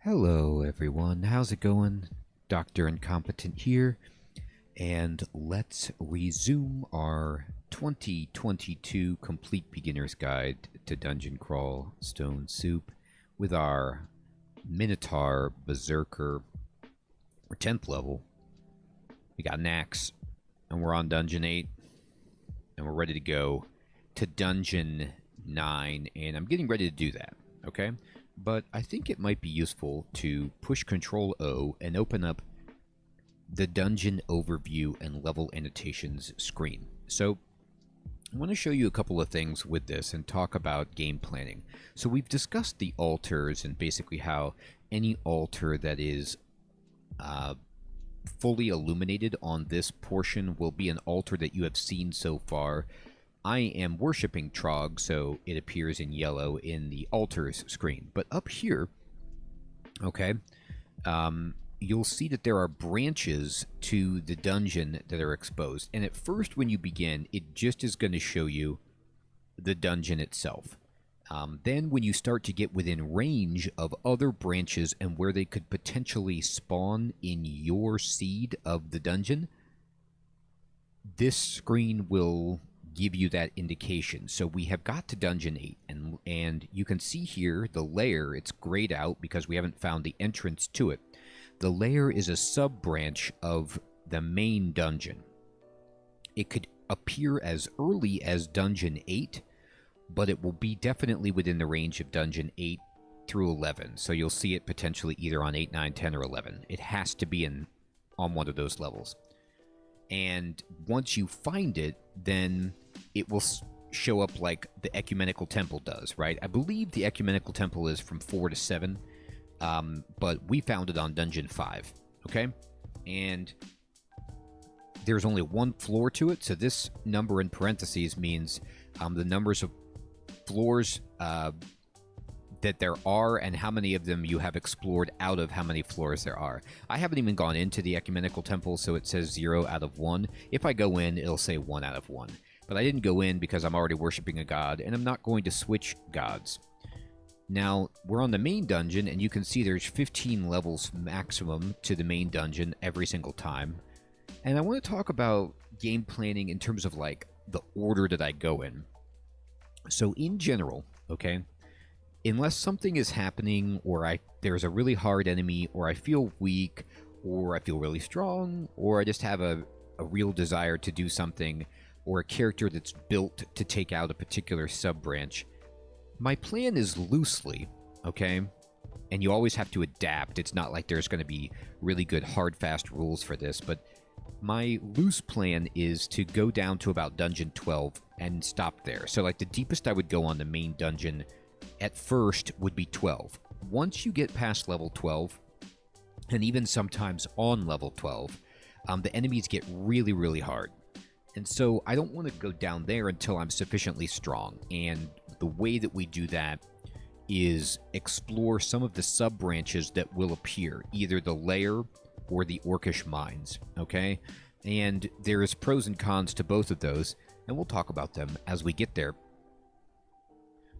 Hello everyone, how's it going? Dr. Incompetent here, and let's resume our 2022 Complete Beginner's Guide to Dungeon Crawl Stone Soup with our Minotaur Berserker. We're 10th level, we got an axe, and we're on Dungeon 8, and we're ready to go to Dungeon 9, and I'm getting ready to do that, okay? But I think it might be useful to push Control O and open up the dungeon overview and level annotations screen. So I want to show you a couple of things with this and talk about game planning. So we've discussed the altars and basically how any altar that is fully illuminated on this portion will be an altar that you have seen so far. I am worshipping Trog, so it appears in yellow in the altars screen. But up here, okay, you'll see that there are branches to the dungeon that are exposed. And at first, when you begin, it just is going to show you the dungeon itself. Then when you start to get within range of other branches and where they could potentially spawn in your seed of the dungeon, this screen will give you that indication. So we have got to Dungeon 8, and you can see here the lair. It's grayed out because we haven't found the entrance to it. The lair is a sub-branch of the main dungeon. It could appear as early as Dungeon 8, but it will be definitely within the range of Dungeon 8 through 11. So you'll see it potentially either on 8, 9, 10, or 11. It has to be on one of those levels. And once you find it, then it will show up like the Ecumenical Temple does, right? I believe the Ecumenical Temple is from 4 to 7, but we found it on Dungeon 5, okay? And there's only one floor to it, so this number in parentheses means the numbers of floors that there are and how many of them you have explored out of how many floors there are. I haven't even gone into the Ecumenical Temple, so it says 0 out of 1. If I go in, it'll say 1 out of 1. But I didn't go in because I'm already worshipping a god, and I'm not going to switch gods. Now, we're on the main dungeon, and you can see there's 15 levels maximum to the main dungeon every single time. And I want to talk about game planning in terms of, like, the order that I go in. So, in general, okay, unless something is happening, or there's a really hard enemy, or I feel weak, or I feel really strong, or I just have a real desire to do something, or a character that's built to take out a particular sub-branch, my plan is loosely, okay? And you always have to adapt. It's not like there's going to be really good hard, fast rules for this, but my loose plan is to go down to about Dungeon 12 and stop there. So, like, the deepest I would go on the main dungeon at first would be 12. Once you get past level 12, and even sometimes on level 12, the enemies get really, really hard. And so I don't want to go down there until I'm sufficiently strong. And the way that we do that is explore some of the sub-branches that will appear, either the lair or the Orcish Mines, okay? And there is pros and cons to both of those, and we'll talk about them as we get there.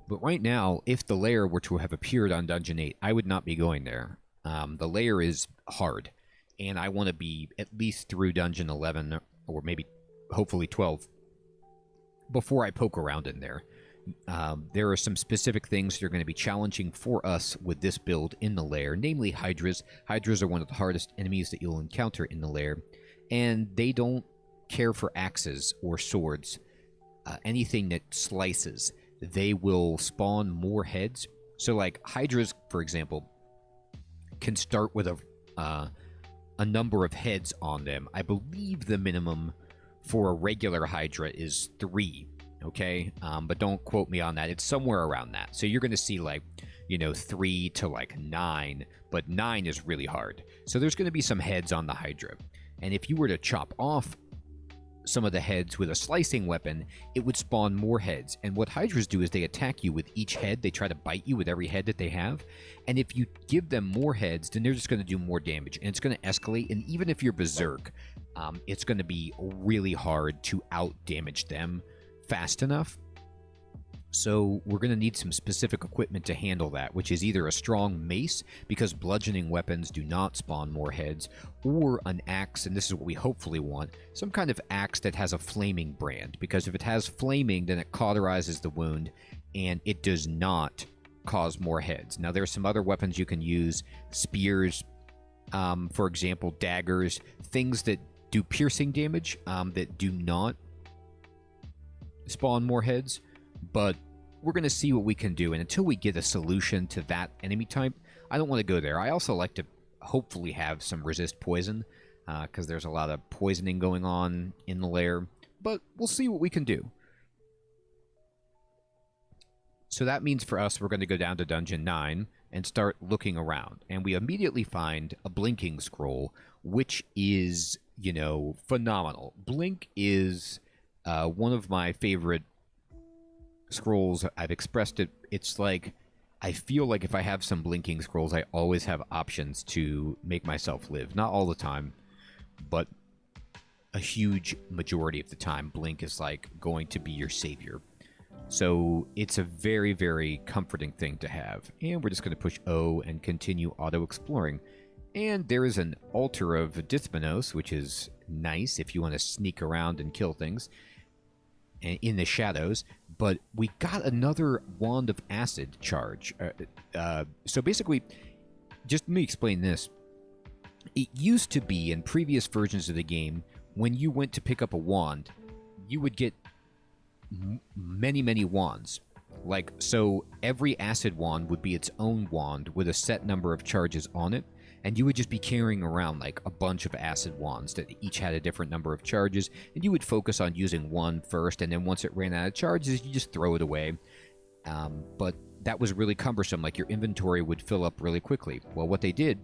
But right now, if the lair were to have appeared on Dungeon 8, I would not be going there. The lair is hard, and I want to be at least through Dungeon 11, or maybe, hopefully 12, before I poke around in there. There are some specific things that are going to be challenging for us with this build in the lair, namely Hydras. Hydras are one of the hardest enemies that you'll encounter in the lair, and they don't care for axes or swords, anything that slices. They will spawn more heads. So, like, Hydras, for example, can start with a number of heads on them. I believe the minimum for a regular Hydra is 3, okay? But don't quote me on that. It's somewhere around that. So you're going to see, like, 3 to, like, 9, but 9 is really hard. So there's going to be some heads on the Hydra. And if you were to chop off some of the heads with a slicing weapon, it would spawn more heads. And what Hydras do is they attack you with each head. They try to bite you with every head that they have. And if you give them more heads, then they're just going to do more damage. And it's going to escalate. And even if you're Berserk, it's going to be really hard to out-damage them fast enough. So we're going to need some specific equipment to handle that, which is either a strong mace, because bludgeoning weapons do not spawn more heads, or an axe, and this is what we hopefully want, some kind of axe that has a flaming brand, because if it has flaming, then it cauterizes the wound, and it does not cause more heads. Now, there are some other weapons you can use, spears, for example, daggers, things that do piercing damage, that do not spawn more heads. But we're going to see what we can do, and until we get a solution to that enemy type, I don't want to go there. I also like to hopefully have some resist poison, because there's a lot of poisoning going on in the lair, but we'll see what we can do. So that means for us, we're going to go down to Dungeon 9 and start looking around, and we immediately find a blinking scroll, which is, you know, phenomenal. Blink is one of my favorite scrolls. I've expressed it. It's like, I feel like if I have some blinking scrolls, I always have options to make myself live. Not all the time, but a huge majority of the time, blink is like going to be your savior. So it's a very, very comforting thing to have. And we're just going to push O and continue auto-exploring. And there is an altar of Dithmanos, which is nice if you want to sneak around and kill things in the shadows. But we got another Wand of Acid charge. So basically, just let me explain this. It used to be in previous versions of the game, when you went to pick up a wand, you would get many, many wands. Like, so every acid wand would be its own wand with a set number of charges on it, and you would just be carrying around like a bunch of acid wands that each had a different number of charges, and you would focus on using one first, and then once it ran out of charges, you just throw it away. But that was really cumbersome. Like, your inventory would fill up really quickly. Well, what they did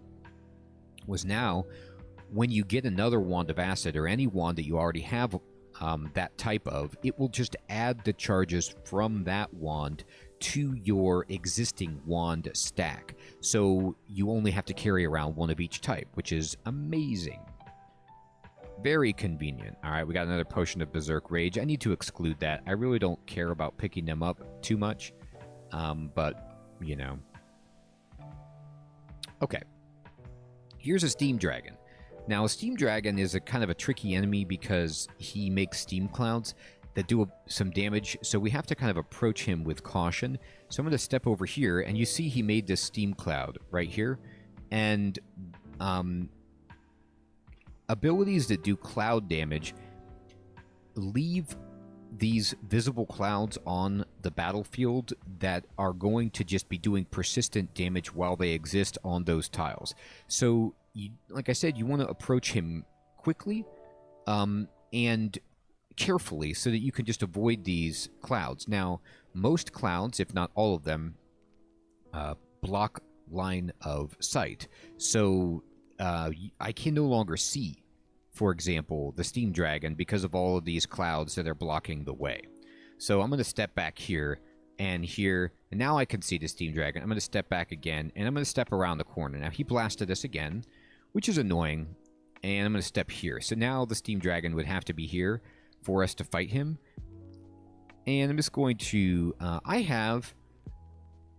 was, now when you get another wand of acid, or any wand that you already have that type of, it will just add the charges from that wand to your existing wand stack. So you only have to carry around one of each type, which is amazing. Very convenient. All right, we got another potion of Berserk Rage. I need to exclude that. I really don't care about picking them up too much, but, you know. Okay. Here's a Steam Dragon. Now, a Steam Dragon is a kind of a tricky enemy because he makes steam clouds that do some damage, so we have to kind of approach him with caution. So I'm going to step over here, and you see he made this steam cloud right here. And abilities that do cloud damage leave these visible clouds on the battlefield that are going to just be doing persistent damage while they exist on those tiles. So, like I said, you want to approach him quickly and carefully so that you can just avoid these clouds. Now, most clouds, if not all of them, block line of sight. So I can no longer see, for example, the Steam Dragon because of all of these clouds that are blocking the way. So I'm going to step back here, and now I can see the Steam Dragon. I'm going to step back again, and I'm going to step around the corner. Now, he blasted us again, which is annoying, and I'm going to step here. So now the Steam Dragon would have to be here for us to fight him. And I'm just going to... I have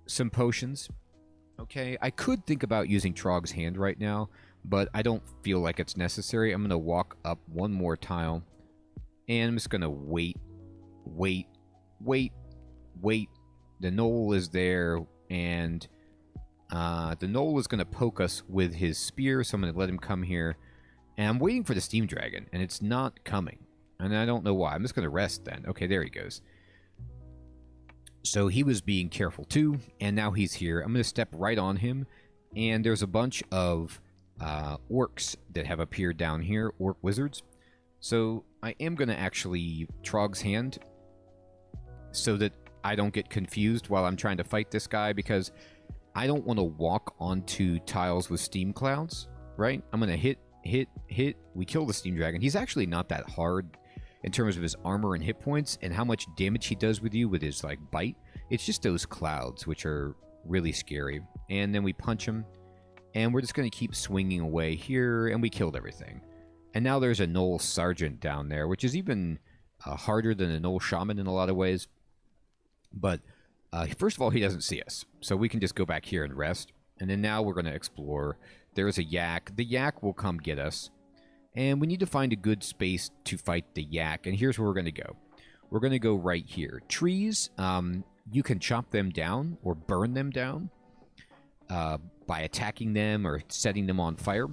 some potions. Okay, I could think about using Trog's Hand right now, but I don't feel like it's necessary. I'm going to walk up one more tile, and I'm just going to wait. The knoll is there, and the knoll is going to poke us with his spear, so I'm going to let him come here. And I'm waiting for the Steam Dragon, and it's not coming. And I don't know why. I'm just going to rest then. Okay, there he goes. So he was being careful too, and now he's here. I'm going to step right on him, and there's a bunch of orcs that have appeared down here, orc wizards. So I am going to actually Trog's Hand so that I don't get confused while I'm trying to fight this guy, because I don't want to walk onto tiles with steam clouds, right? I'm going to hit. We kill the Steam Dragon. He's actually not that hard in terms of his armor and hit points and how much damage he does with you with his, like, bite. It's just those clouds, which are really scary. And then we punch him, and we're just going to keep swinging away here, and we killed everything. And now there's a Knoll Sergeant down there, which is even harder than a Knoll Shaman in a lot of ways. But first of all, he doesn't see us. So we can just go back here and rest. And then now we're going to explore. There's a yak. The yak will come get us. And we need to find a good space to fight the yak. And here's where we're going to go. We're going to go right here. Trees, you can chop them down or burn them down by attacking them or setting them on fire.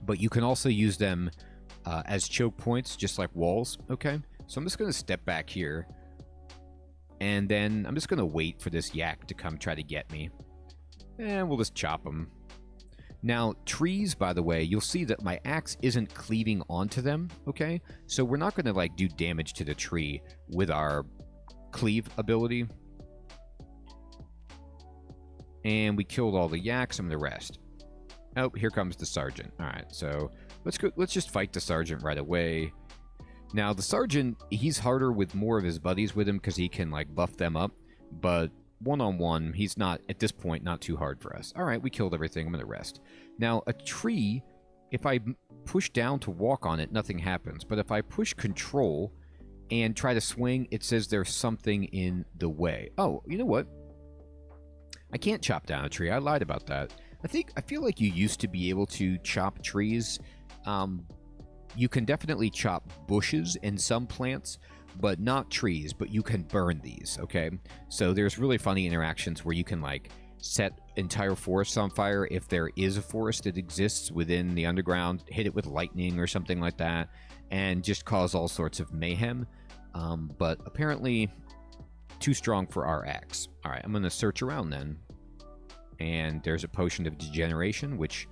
But you can also use them as choke points, just like walls. Okay, so I'm just going to step back here. And then I'm just going to wait for this yak to come try to get me. And we'll just chop them. Now, trees, by the way, you'll see that my axe isn't cleaving onto them, okay? So we're not going to, like, do damage to the tree with our cleave ability. And we killed all the yaks and the rest. Oh, here comes the sergeant. All right, so let's just fight the sergeant right away. Now, the sergeant, he's harder with more of his buddies with him because he can, like, buff them up. But one-on-one, he's not, at this point, not too hard for us. All right, we killed everything. I'm going to rest. Now, a tree, if I push down to walk on it, nothing happens. But if I push control and try to swing, it says there's something in the way. Oh, you know what? I can't chop down a tree. I lied about that. I feel like you used to be able to chop trees. You can definitely chop bushes and some plants, but not trees, but you can burn these, okay? So there's really funny interactions where you can, like, set entire forests on fire if there is a forest that exists within the underground, hit it with lightning or something like that, and just cause all sorts of mayhem. But apparently too strong for our axe. All right, I'm going to search around then. And there's a potion of degeneration, which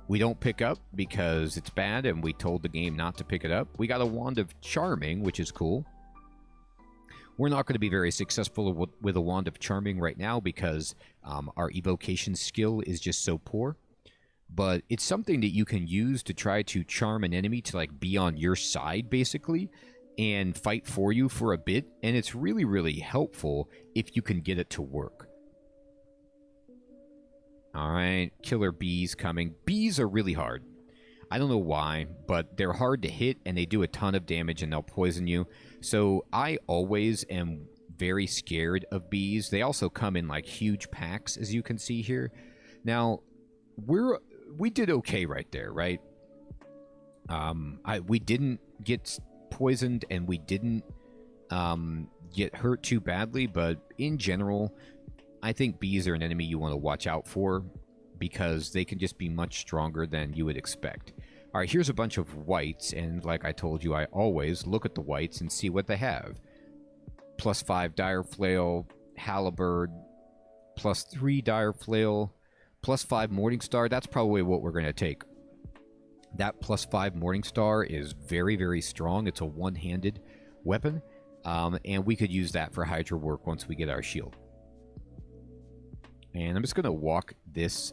we don't pick up because it's bad, and we told the game not to pick it up. We got a wand of charming, which is cool. We're not going to be very successful with a wand of charming right now because our evocation skill is just so poor. But it's something that you can use to try to charm an enemy to, like, be on your side, basically, and fight for you for a bit. And it's really, really helpful if you can get it to work. All right, killer bees coming. Bees are really hard. I don't know why, but they're hard to hit, and they do a ton of damage, and they'll poison you. So I always am very scared of bees. They also come in, like, huge packs, as you can see here. Now, we did okay right there, right? We didn't get poisoned, and we didn't get hurt too badly, but in general, I think bees are an enemy you want to watch out for because they can just be much stronger than you would expect. All right, here's a bunch of whites, and like I told you, I always look at the whites and see what they have. +5 dire flail, halberd, +3 dire flail, +5 morning star. That's probably what we're going to take. That +5 morning star is very, very strong. It's a one-handed weapon, and we could use that for Hydra work once we get our shield. And I'm just going to walk this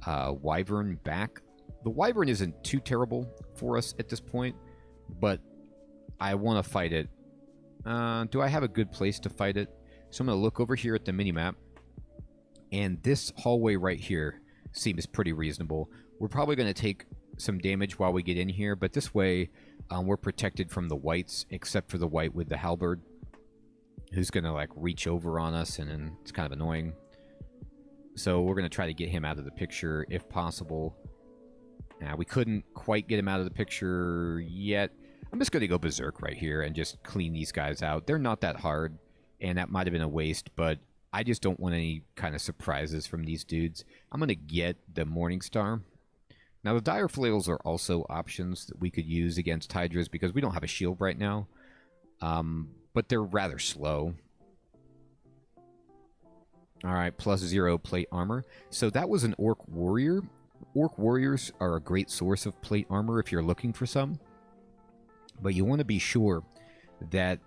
wyvern back. The wyvern isn't too terrible for us at this point, but I want to fight it. Do I have a good place to fight it? So I'm going to look over here at the minimap, and this hallway right here seems pretty reasonable. We're probably going to take some damage while we get in here, but this way we're protected from the whites, except for the white with the halberd, who's going to, like, reach over on us, and then it's kind of annoying. So we're going to try to get him out of the picture if possible. We couldn't quite get him out of the picture yet. I'm just going to go berserk right here and just clean these guys out. They're not that hard, and that might have been a waste, but I just don't want any kind of surprises from these dudes. I'm going to get the Morningstar. Now, the dire flails are also options that we could use against Hydras because we don't have a shield right now, but they're rather slow. All right, +0 plate armor. So that was an orc warrior. Orc warriors are a great source of plate armor if you're looking for some. But you want to be sure that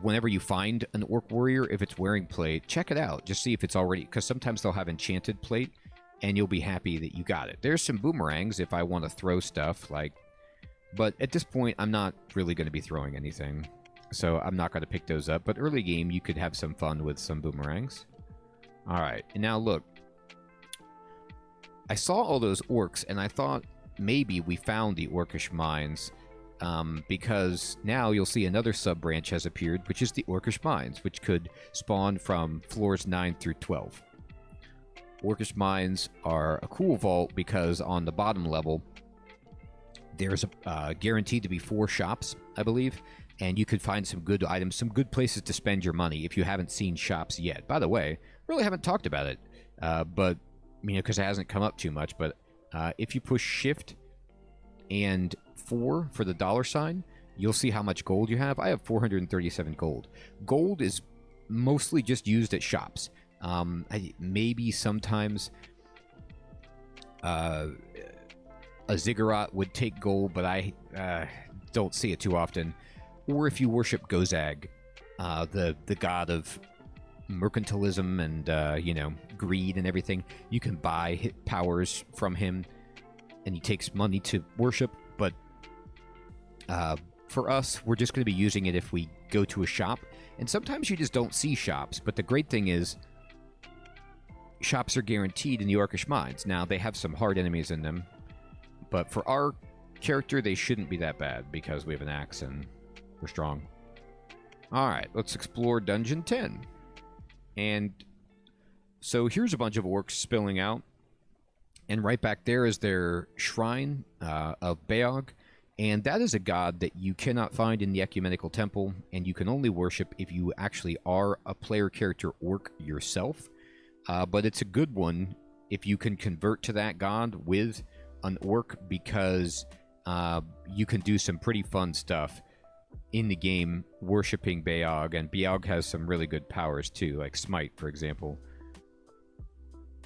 whenever you find an orc warrior, if it's wearing plate, check it out. Just see if it's already... Because sometimes they'll have enchanted plate, and you'll be happy that you got it. There's some boomerangs if I want to throw stuff, like... But at this point, I'm not really going to be throwing anything. So I'm not going to pick those up. But early game, you could have some fun with some boomerangs. Alright, and now look. I saw all those orcs, and I thought maybe we found the Orcish Mines. because now you'll see another sub-branch has appeared, which is the Orcish Mines, which could spawn from floors 9 through 12. Orcish Mines are a cool vault because on the bottom level, there's guaranteed to be 4 shops, I believe, and you could find some good items, some good places to spend your money if you haven't seen shops yet. By the way, really haven't talked about it, but because it hasn't come up too much, but if you push Shift and 4 for the $sign, you'll see how much gold you have. I have 437 gold. Gold is mostly just used at shops. Maybe sometimes a ziggurat would take gold, but I don't see it too often. Or if you worship Gozag, the god of mercantilism and greed and everything, you can buy hit powers from him, and he takes money to worship. But for us, we're just going to be using it if we go to a shop, and sometimes you just don't see shops. But the great thing is, shops are guaranteed in the Orcish Mines. Now, they have some hard enemies in them, but for our character, they shouldn't be that bad because we have an axe and we're strong. Alright, let's explore Dungeon 10. And so here's a bunch of orcs spilling out, and right back there is their shrine of Beog, and that is a god that you cannot find in the Ecumenical Temple, and you can only worship if you actually are a player character orc yourself. But it's a good one if you can convert to that god with an orc, because you can do some pretty fun stuff in the game worshipping Beog, and Beog has some really good powers too, like Smite, for example.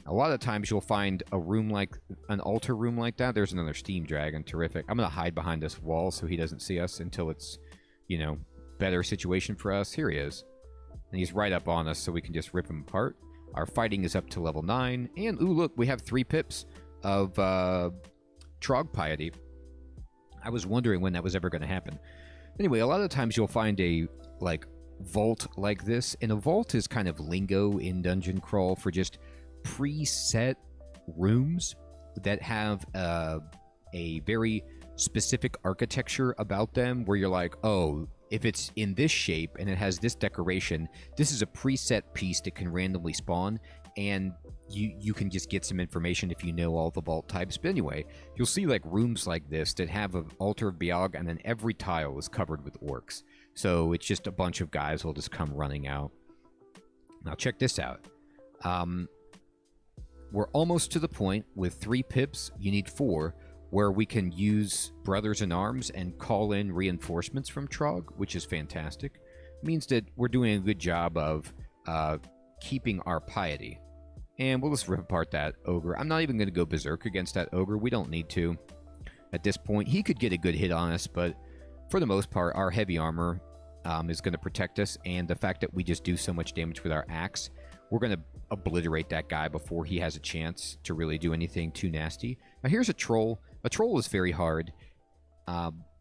A lot of times you'll find a room like an altar room like that. There's another steam dragon. Terrific. I'm going to hide behind this wall so he doesn't see us until it's, better situation for us. Here he is. And he's right up on us, so we can just rip him apart. Our fighting is up to level 9. And, ooh, look, we have 3 pips of Trog Piety. I was wondering when that was ever going to happen. Anyway, a lot of times you'll find a, vault like this. And a vault is kind of lingo in Dungeon Crawl for just preset rooms that have a very specific architecture about them, where you're like, oh, if it's in this shape and it has this decoration, this is a preset piece that can randomly spawn, and you can just get some information if you know all the vault types. But anyway, you'll see rooms like this that have an altar of Beog, and then every tile is covered with orcs. So it's just a bunch of guys will just come running out. Now check this out. We're almost to the point with 3 pips, you need 4, where we can use Brothers in Arms and call in reinforcements from Trog, which is fantastic. It means that we're doing a good job of keeping our piety. And we'll just rip apart that ogre. I'm not even going to go berserk against that ogre. We don't need to. At this point, he could get a good hit on us, but for the most part, our heavy armor is going to protect us, and the fact that we just do so much damage with our axe, we're going to obliterate that guy before he has a chance to really do anything too nasty. Now here's a troll. A troll is very hard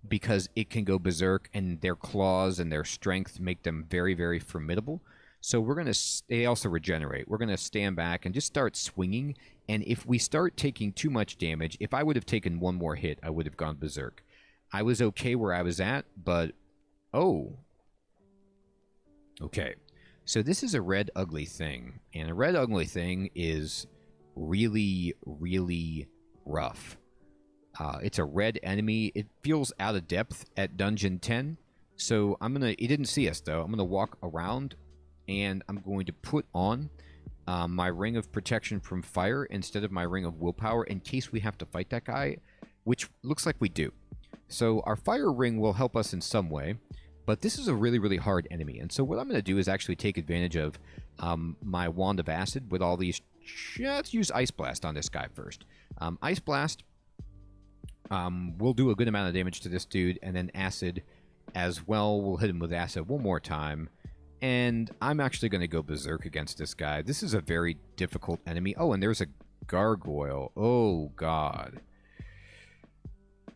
because it can go berserk, and their claws and their strength make them very, very formidable. So we're going to... They also regenerate. We're going to stand back and just start swinging, and if we start taking too much damage, if I would have taken one more hit, I would have gone berserk. I was okay where I was at, but... Oh. Okay. So this is a red ugly thing, and a red ugly thing is really, really rough. It's a red enemy. It feels out of depth at Dungeon 10, so I'm gonna... He didn't see us, though. I'm gonna walk around, and I'm going to put on my Ring of Protection from Fire instead of my Ring of Willpower in case we have to fight that guy, which looks like we do. So our Fire Ring will help us in some way, but this is a really, really hard enemy. And so what I'm going to do is actually take advantage of my Wand of Acid with all these... Let's use Ice Blast on this guy first. Ice Blast will do a good amount of damage to this dude, and then Acid as well. We'll hit him with Acid one more time. And I'm actually going to go berserk against this guy. This is a very difficult enemy. Oh, and there's a Gargoyle. Oh, God.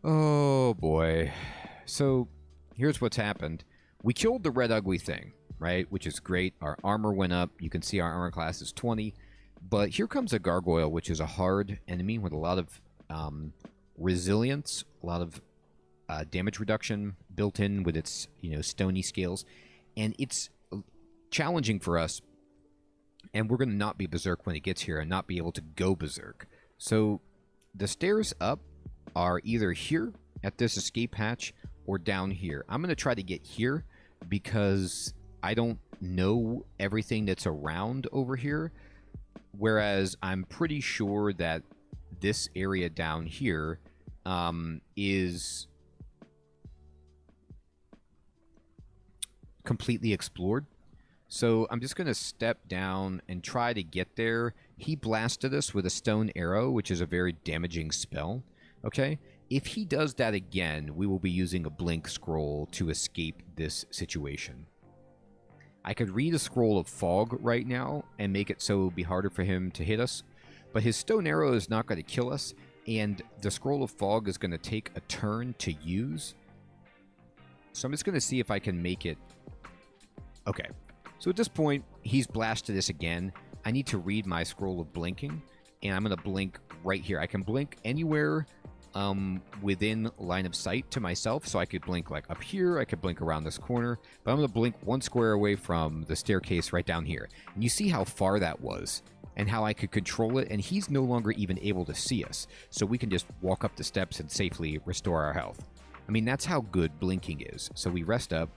Oh, boy. So... here's what's happened. We killed the red ugly thing, right? Which is great. Our armor went up. You can see our armor class is 20. But here comes a Gargoyle, which is a hard enemy with a lot of resilience, a lot of damage reduction built in with its, stony scales. And it's challenging for us, and we're going to not be berserk when it gets here and not be able to go berserk. So the stairs up are either here at this escape hatch or down here. I'm going to try to get here because I don't know everything that's around over here, whereas I'm pretty sure that this area down here is completely explored. So I'm just going to step down and try to get there. He blasted us with a stone arrow, which is a very damaging spell. Okay? If he does that again, we will be using a blink scroll to escape this situation. I could read a scroll of fog right now and make it so it would be harder for him to hit us, but his stone arrow is not going to kill us, and the scroll of fog is going to take a turn to use. So I'm just going to see if I can make it. Okay. So at this point, he's blasted us again. I need to read my scroll of blinking, and I'm going to blink right here. I can blink anywhere within line of sight to myself, so I could blink like up here, I could blink around this corner, but I'm going to blink one square away from the staircase right down here. And you see how far that was and how I could control it, and he's no longer even able to see us, so we can just walk up the steps and safely restore our health. I mean, that's how good blinking is. So we rest up,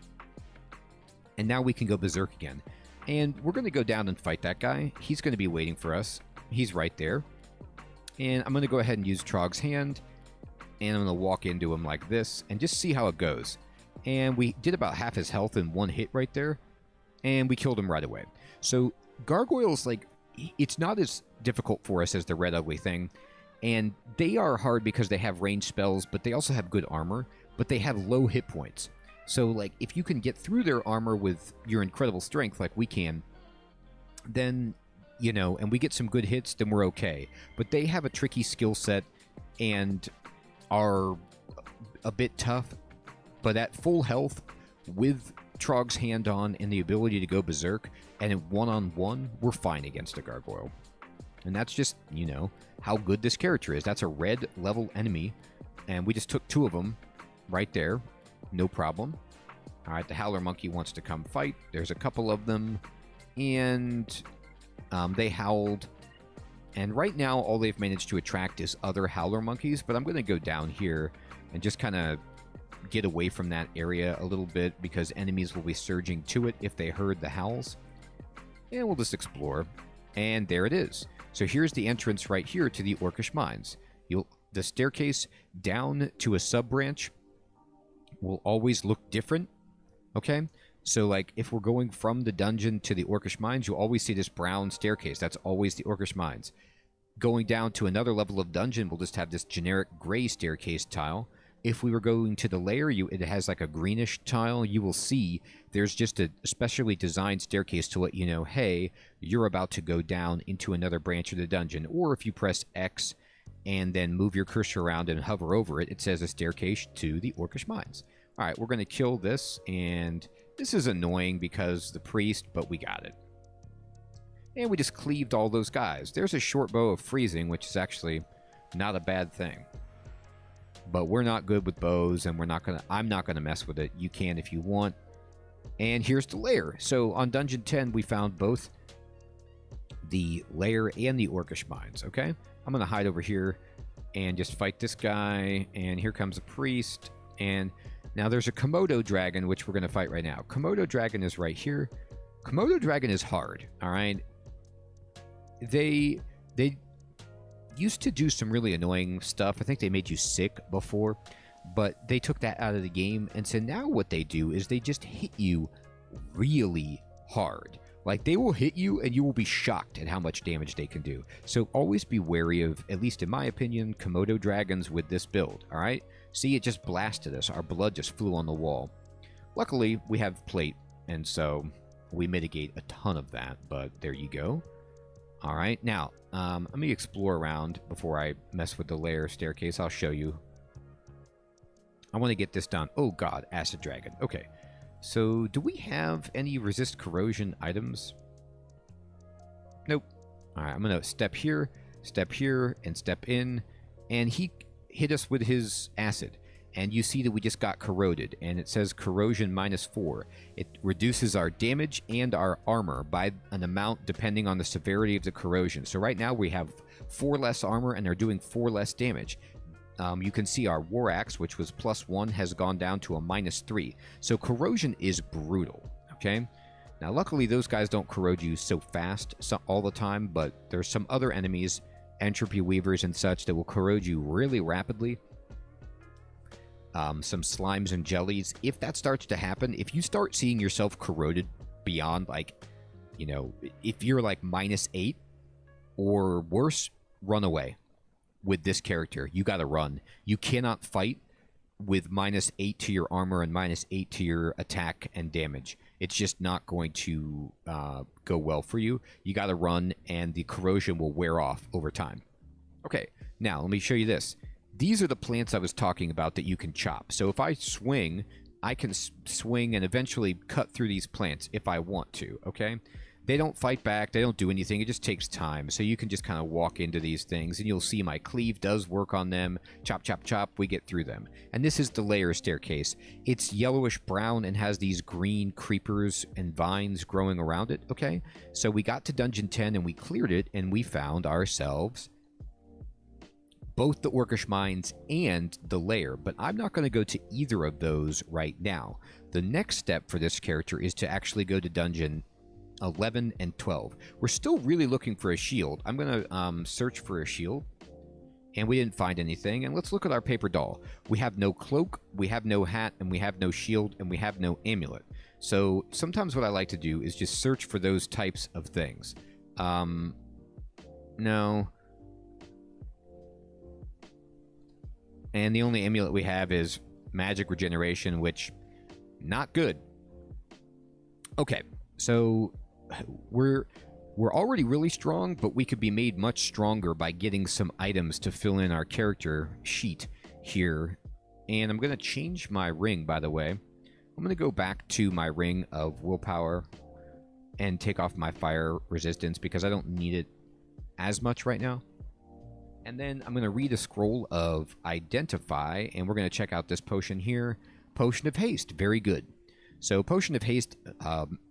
and now we can go berserk again. And we're going to go down and fight that guy. He's going to be waiting for us. He's right there. And I'm going to go ahead and use Trog's Hand. And I'm going to walk into him like this and just see how it goes. And we did about half his health in one hit right there. And we killed him right away. So Gargoyles, like, it's not as difficult for us as the Red Ugly thing. And they are hard because they have ranged spells, but they also have good armor. But they have low hit points. So, like, if you can get through their armor with your incredible strength like we can, then, and we get some good hits, then we're okay. But they have a tricky skill set and are a bit tough. But at full health, with Trog's Hand on and the ability to go berserk, and in one-on-one, we're fine against a Gargoyle. And that's just, how good this character is. That's a red level enemy, and we just took 2 of them right there. No problem. All right, the Howler Monkey wants to come fight. There's a couple of them, and they howled. And right now, all they've managed to attract is other Howler Monkeys, but I'm going to go down here and just kind of get away from that area a little bit because enemies will be surging to it if they heard the howls. And we'll just explore. And there it is. So here's the entrance right here to the Orcish Mines. The staircase down to a sub-branch will always look different, okay? So, like, if we're going from the dungeon to the Orcish Mines, you'll always see this brown staircase. That's always the Orcish Mines. Going down to another level of dungeon, we'll just have this generic gray staircase tile. If we were going to the lair, it has, like, a greenish tile. You will see there's just a specially designed staircase to let you know, hey, you're about to go down into another branch of the dungeon. Or if you press X and then move your cursor around and hover over it, it says a staircase to the Orcish Mines. All right, we're going to kill this, and this is annoying because the priest, but we got it. And we just cleaved all those guys. There's a short bow of freezing, which is actually not a bad thing. But we're not good with bows, and I'm not gonna mess with it. You can if you want. And here's the lair. So on Dungeon 10, we found both the lair and the Orcish Mines, okay? I'm gonna hide over here and just fight this guy, and here comes a priest, and now there's a Komodo Dragon, which we're gonna fight right now. Komodo Dragon is right here. Komodo Dragon is hard, all right? They used to do some really annoying stuff. I think they made you sick before, but they took that out of the game, and so now what they do is they just hit you really hard. Like, they will hit you, and you will be shocked at how much damage they can do. So always be wary of, at least in my opinion, Komodo Dragons with this build, all right? See, it just blasted us. Our blood just flew on the wall. Luckily, we have plate, and so we mitigate a ton of that, but there you go. All right, now, let me explore around before I mess with the lair staircase. I'll show you. I want to get this done. Oh, God, Acid Dragon. Okay, so do we have any resist corrosion items? Nope. All right, I'm going to step here, and step in, and he hit us with his acid. and you see that we just got corroded, and it says corrosion -4. It reduces our damage and our armor by an amount depending on the severity of the corrosion. So right now we have 4 less armor and are doing 4 less damage. You can see our War Axe, which was +1, has gone down to a -3. So corrosion is brutal, okay? Now, luckily, those guys don't corrode you so fast all the time, but there's some other enemies, Entropy Weavers and such, that will corrode you really rapidly. Some slimes and jellies. If that starts to happen, if you start seeing yourself corroded beyond, like, you know, if you're like -8 or worse, run away with this character. You gotta run. You cannot fight with -8 to your armor and -8 to your attack and damage. It's just not going to go well for you. You gotta run, and the corrosion will wear off over time. Okay, now let me show you this. These are the plants I was talking about that you can chop. So if I swing, I can swing and eventually cut through these plants if I want to, okay? They don't fight back. They don't do anything. It just takes time. So you can just kind of walk into these things, and you'll see my cleave does work on them. Chop, chop, chop. We get through them. And this is the layer staircase. It's yellowish brown and has these green creepers and vines growing around it, okay? So we got to Dungeon 10, and we cleared it, and we found ourselves both the Orcish Mines and the lair, but I'm not going to go to either of those right now. The next step for this character is to actually go to Dungeon 11 and 12. We're still really looking for a shield. I'm going to search for a shield, and we didn't find anything. And let's look at our paper doll. We have no cloak, we have no hat, and we have no shield, and we have no amulet. So sometimes what I like to do is just search for those types of things. No. And the only amulet we have is magic regeneration, which, not good. Okay, so we're already really strong, but we could be made much stronger by getting some items to fill in our character sheet here. And I'm going to change my ring, by the way. I'm going to go back to my ring of willpower and take off my fire resistance because I don't need it as much right now. And then I'm going to read a scroll of Identify, and we're going to check out this potion here. Potion of Haste. Very good. So Potion of Haste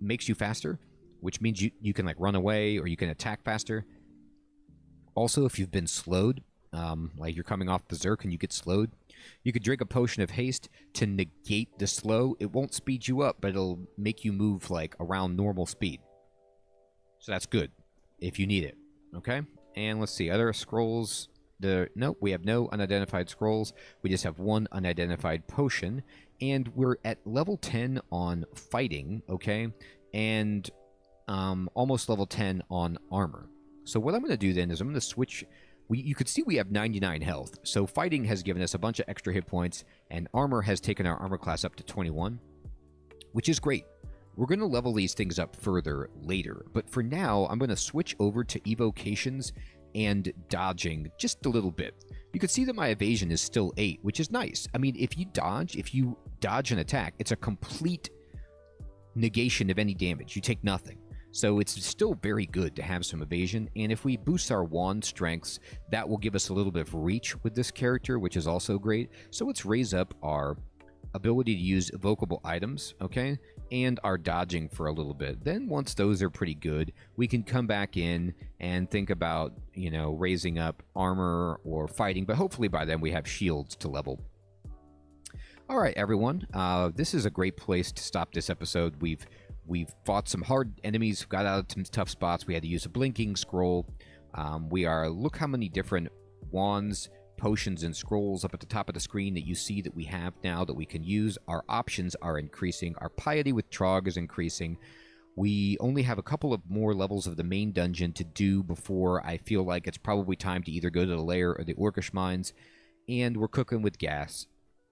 makes you faster, which means you can like run away or you can attack faster. Also, if you've been slowed, like you're coming off Berserk and you get slowed, you could drink a Potion of Haste to negate the slow. It won't speed you up, but it'll make you move like around normal speed. So that's good if you need it. Okay? And let's see, other scrolls. Nope, we have no unidentified scrolls. We just have one unidentified potion. And we're at level 10 on fighting, okay? And almost level 10 on armor. So what I'm going to do then is I'm going to switch. You could see we have 99 health. So fighting has given us a bunch of extra hit points, and armor has taken our armor class up to 21, which is great. We're going to level these things up further later, but for now, I'm going to switch over to evocations and dodging just a little bit. You can see that my evasion is still 8, which is nice. I mean, if you dodge an attack, it's a complete negation of any damage. You take nothing. So it's still very good to have some evasion, and if we boost our wand strengths, that will give us a little bit of reach with this character, which is also great. So let's raise up our ability to use evocable items, okay, and our dodging for a little bit. Then once those are pretty good, we can come back in and think about, you know, raising up armor or fighting, but hopefully by then we have shields to level. All right, everyone, this is a great place to stop this episode. We've fought some hard enemies, got out of some tough spots. We had to use a blinking scroll. Look how many different wands, potions, and scrolls up at the top of the screen that you see that we have now that we can use. Our options are increasing. Our piety with Trog is increasing. We only have a couple of more levels of the main dungeon to do before I feel like it's probably time to either go to the lair or the Orcish Mines, and we're cooking with gas.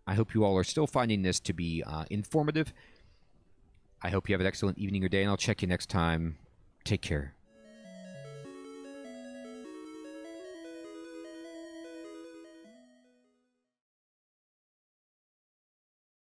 I hope you all are still finding this to be informative. I hope you have an excellent evening or day, and I'll check you next time. Take care.